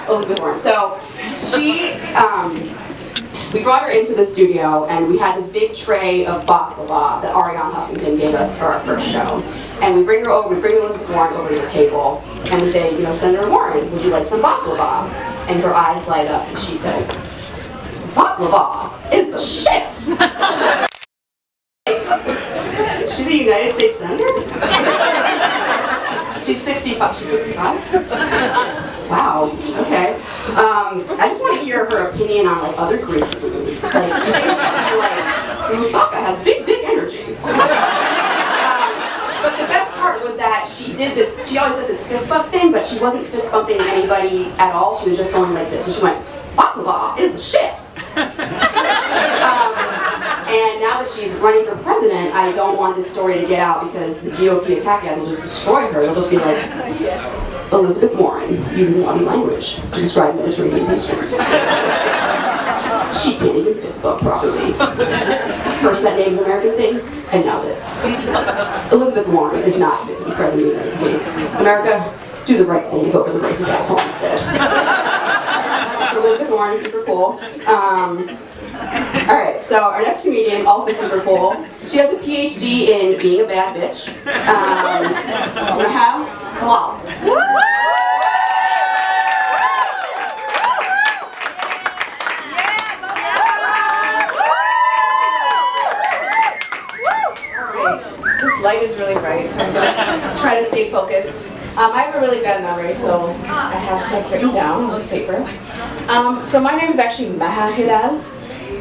Elizabeth Warren. So she, we brought her into the studio and we had this big tray of baklava that Ariane Huffington gave us for our first show. And we bring her over, we bring Elizabeth Warren over to the table and we say, you know, Senator Warren, would you like some baklava? And her eyes light up and she says, baklava is the shit. She's a United States Senator? She's 65. She's 65? Wow, okay. I just want to hear her opinion on like other Greek foods. Like, you think like moussaka has big dick energy. But the best part was that she did this, she always does this fist bump thing, but she wasn't fist bumping anybody at all. She was just going like this. And she went, baklava is the shit. And now that she's running for president, I don't want this story to get out because the GOP attack ads will just destroy her. It'll just be like, Elizabeth Warren uses naughty language to describe Mediterranean pastries. She can't even fist bump properly. First that Native American thing, and now this. Elizabeth Warren is not fit to be president of the United States. America, do the right thing and vote for the racist asshole instead. So Elizabeth Warren is super cool. Alright, so our next comedian, also super cool. She has a PhD in being a bad bitch. Rahab Halal. This light is really bright, so I'm going to try to stay focused. I have a really bad memory, so I have stuff written down on this paper. So my name is actually Maha Hilal.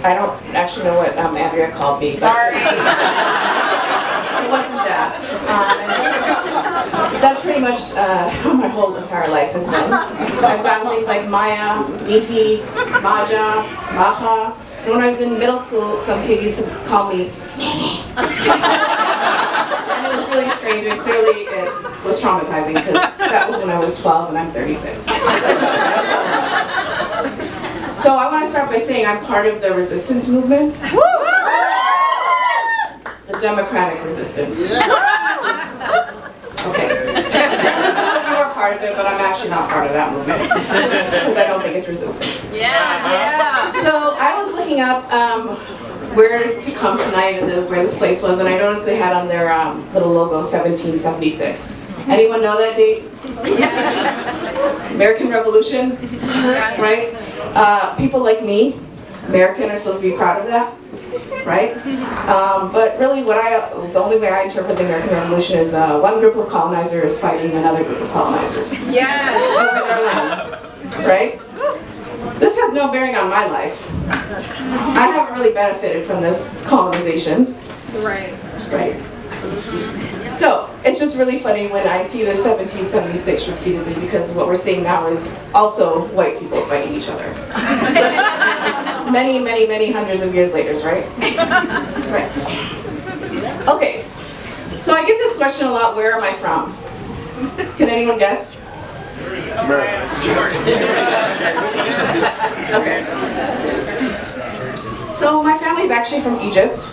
I don't actually know what Andrea called me. Sorry. It wasn't that. That's pretty much how my whole entire life has been. I've gotten things like Maya, Miki, Maja, Maha. And when I was in middle school, some kid used to call me and it was really strange, and clearly it was traumatizing because that was when I was 12 and I'm 36. So I want to start by saying I'm part of the resistance movement. The democratic resistance. Okay. You are part of it, but I'm actually not part of that movement because I don't think it's resistance. Yeah. So I was looking up where to come tonight and where this place was, and I noticed they had on their little logo 1776. Anyone know that date? Yeah. American Revolution, right? People like me, American, are supposed to be proud of that, right? But really, the only way I interpret the American Revolution is one group of colonizers fighting another group of colonizers. Yeah. Over their land, right? This has no bearing on my life. I haven't really benefited from this colonization. Right. Right. So, it's just really funny when I see this 1776 repeatedly because what we're seeing now is also white people fighting each other. Many, many, many hundreds of years later, right? Right. Okay. So I get this question a lot, where am I from? Can anyone guess? Okay. So my family's actually from Egypt.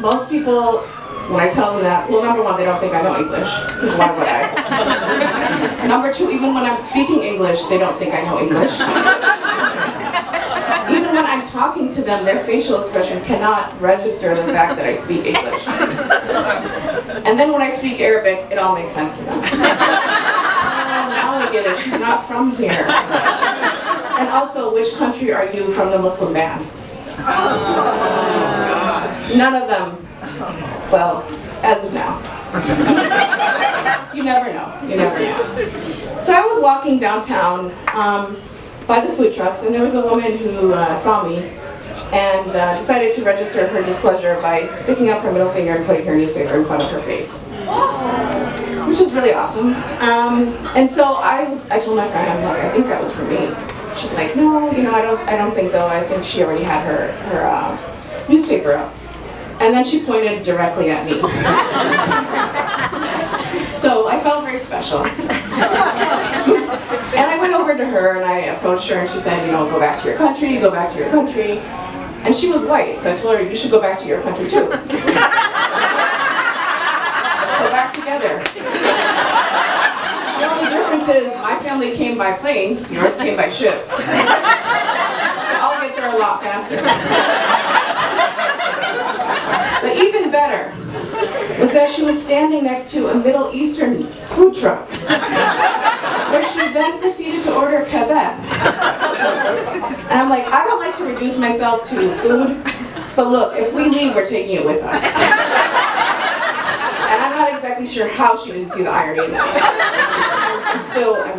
Most people, when I tell them that, well, number one, they don't think I know English, because why would I? Number two, even when I'm speaking English, they don't think I know English. Even when I'm talking to them, their facial expression cannot register the fact that I speak English. And then when I speak Arabic, it all makes sense to them. Oh, now I get it, she's not from here. And also, which country are you from the Muslim ban? None of them. Well, as of now. You never know. You never know. So I was walking downtown by the food trucks, and there was a woman who saw me and decided to register her displeasure by sticking up her middle finger and putting her newspaper in front of her face, which is really awesome. And so I told my friend, I'm like, I think that was for me. She's like, no, you know, I don't think though. I think she already had her newspaper up. And then she pointed directly at me. So I felt very special. And I went over to her and I approached her and she said, you know, go back to your country, go back to your country. And she was white, so I told her, you should go back to your country too. Let's go back together. The only difference difference is my family came by plane, yours came by ship. So I'll get there a lot faster. But even better was that she was standing next to a Middle Eastern food truck, where she then proceeded to order kebab. And I'm like, I don't like to reduce myself to food, but look, if we leave, we're taking it with us. And I'm not exactly sure how she didn't see the irony in that. I'm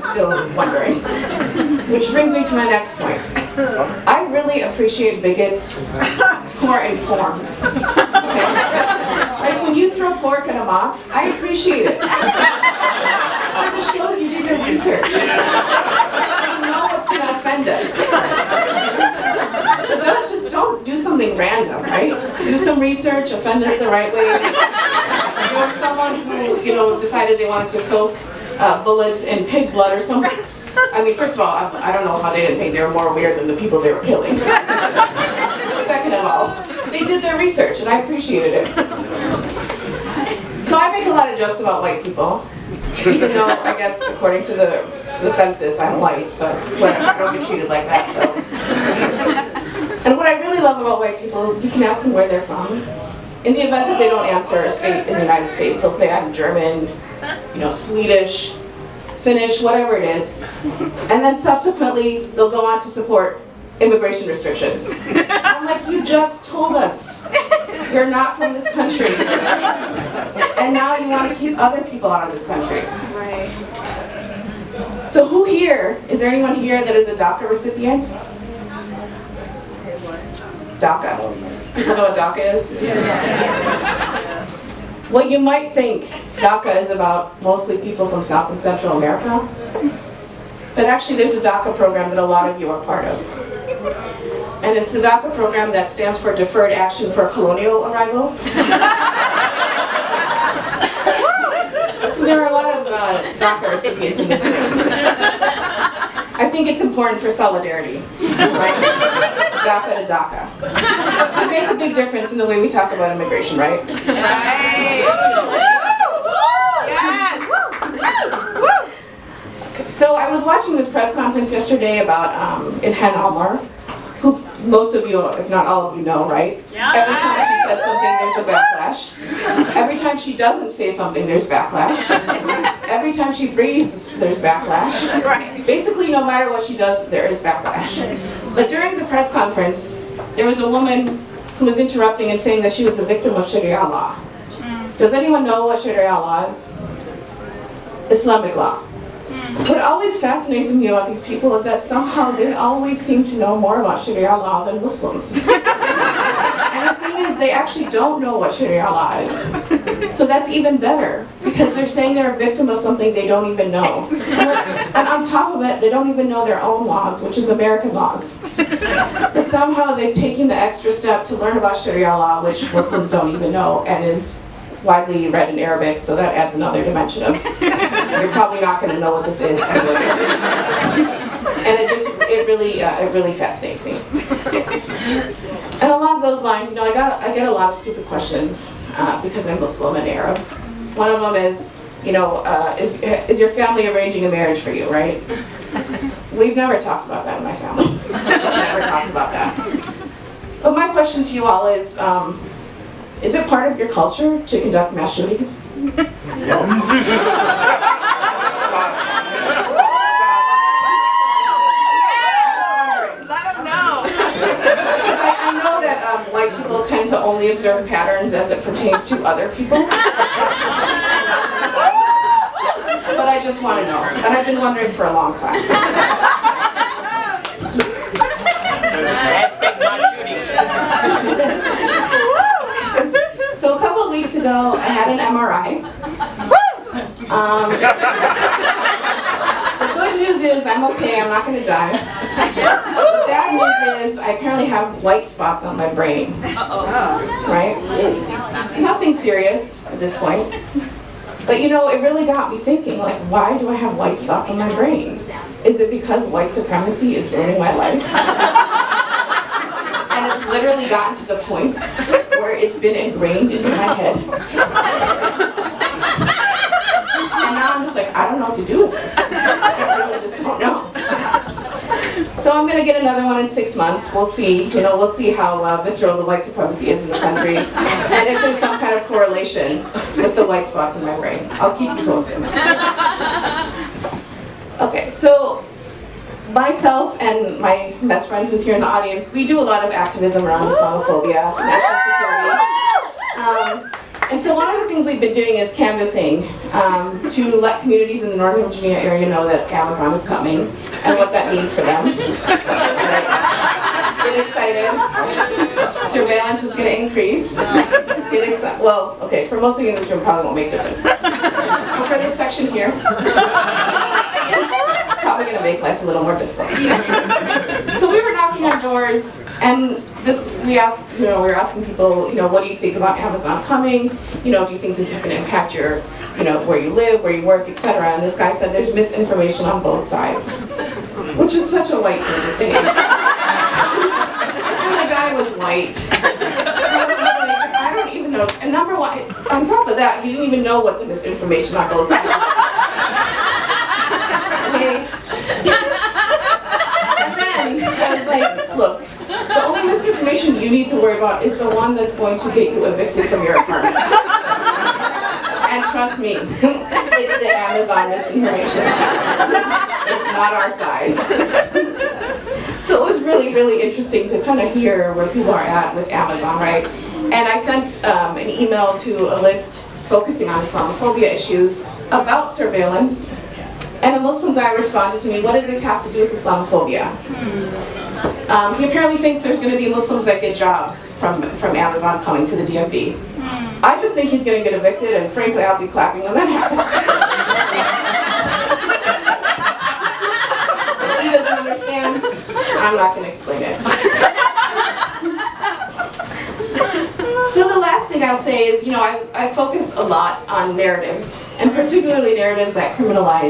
still wondering. Which brings me to my next point. I really appreciate bigots who are informed. Okay? Like when you throw pork at a moth, I appreciate it. Because it shows you did your research. You know what's going to offend us. But don't do something random, right? Do some research, offend us the right way. There was someone who, decided they wanted to soak bullets in pig blood or something. I mean, first of all, I don't know how they didn't think they were more weird than the people they were killing. Second of all, they did their research, and I appreciated it. So I make a lot of jokes about white people, even though I guess according to the census I'm white, but whatever, I don't get treated like that. So. And what I really love about white people is you can ask them where they're from. In the event that they don't answer a state in the United States, they'll say I'm German, Swedish, Finnish, whatever it is. And then subsequently, they'll go on to support immigration restrictions. I'm like, you just told us you're not from this country. And now you want to keep other people out of this country. Right. So who here, is there anyone here that is a DACA recipient? DACA. People know what DACA is? Yeah. Well, you might think DACA is about mostly people from South and Central America, but actually there's a DACA program that a lot of you are part of. And it's the DACA program that stands for Deferred Action for Colonial Arrivals. So there are a lot of DACA recipients in this room. I think it's important for solidarity, right? DACA to DACA. It makes a big difference in the way we talk about immigration, right? Right. Yes. So I was watching this press conference yesterday about Ilhan Omar, who most of you, if not all of you, know, right? Yeah. Every time she says something, there's a backlash. Every time she doesn't say something, there's backlash. Every time she breathes, there's backlash. Right. Basically, no matter what she does, there is backlash. But during the press conference, there was a woman who was interrupting and saying that she was a victim of Sharia law. Does anyone know what Sharia law is? Islamic law. What always fascinates me about these people is that somehow they always seem to know more about Sharia law than Muslims. And the thing is, they actually don't know what Sharia law is. So that's even better, because they're saying they're a victim of something they don't even know. And on top of it, they don't even know their own laws, which is American laws. But somehow they've taken the extra step to learn about Sharia law, which Muslims don't even know, and is widely read in Arabic, so that adds another dimension of, you're probably not going to know what this is. And it really fascinates me. And along those lines, I get a lot of stupid questions because I'm Muslim and Arab. One of them is, is your family arranging a marriage for you, right? We've never talked about that in my family. Just never talked about that. But my question to you all is it part of your culture to conduct mass shootings? I know that white people tend to only observe patterns as it pertains to other people. But I just want to know, and I've been wondering for a long time. So a couple of weeks ago, I had an MRI. The good news is I'm okay, I'm not going to die. The bad news is I apparently have white spots on my brain. Right? Nothing serious at this point. But it really got me thinking, like, why do I have white spots on my brain? Is it because white supremacy is ruining my life? And it's literally gotten to the point where it's been ingrained into my head. And now I'm just like, I don't know what to do with this. I really just don't know. So I'm gonna get another one in 6 months. We'll see. We'll see how visceral the white supremacy is in the country, and if there's some kind of correlation with the white spots in my brain. I'll keep you posted. Okay, so myself and my best friend who's here in the audience, we do a lot of activism around Islamophobia, national security. And so one of the things we've been doing is canvassing to let communities in the Northern Virginia area know that Amazon is coming and what that means for them. Get excited. Surveillance is going to increase. Get excited. Well, okay, for most of you in this room, probably won't make a difference. But for this section here, probably going to make life a little more difficult. So we were knocking on doors, and we were asking people, what do you think about Amazon coming? Do you think this is going to impact your, where you live, where you work, etc. And this guy said there's misinformation on both sides, which is such a white thing to say. And the guy was white. And I don't even know. And number one, on top of that, he didn't even know what the misinformation on both sides was. Okay. And then I was like, look. The only misinformation you need to worry about is the one that's going to get you evicted from your apartment. And trust me, it's the Amazon misinformation. It's not our side. So it was really, really interesting to kind of hear where people are at with Amazon, right? And I sent an email to a list focusing on Islamophobia issues about surveillance. And a Muslim guy responded to me, what does this have to do with Islamophobia? He apparently thinks there's going to be Muslims that get jobs from Amazon coming to the DMV. I just think he's going to get evicted, and frankly, I'll be clapping when that happens. So he doesn't understand. I'm not going to explain it. So the last thing I'll say is, I focus a lot on narratives, and particularly narratives that criminalize